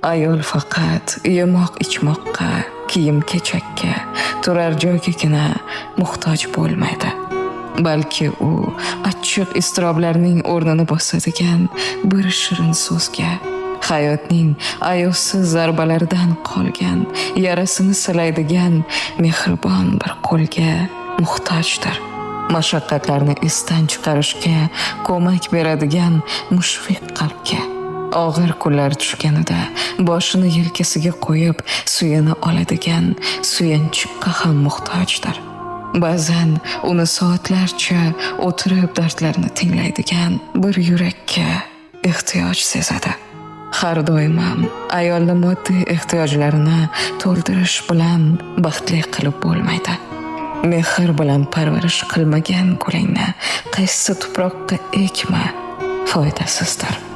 Ayol faqat yemoq ichmoqqa, kiyim kechakka, turar joygagina muhtoj bo'lmaydi. Balki u achchiq iztiroblarning o'rnini bosadigan bir shirin so'zga, hayotning ayovsiz zarbalaridan qolgan yarasini silaydigan mehribon bir qo'lga muhtojdir. Mashaqqatlarni esdan chiqarishga ko'mak beradigan mushfiq qalbga, og'ir kunlar tushganida boshini yelkasiga qo'yib suyini oladigan suyanchiqqa ham muhtojdir. Ba'zan uni soatlarcha o'tirib dardlarni tinglaydigan bir yurakka ehtiyoj sezadi. Har doim ham ayolni moddiy ehtiyojlarini to'ldirish bilan baxtli qilib bo'lmaydi. Mehr bilan parvarish qilmagan gulingni qaysi tuproqqa ekma, foydasizdir.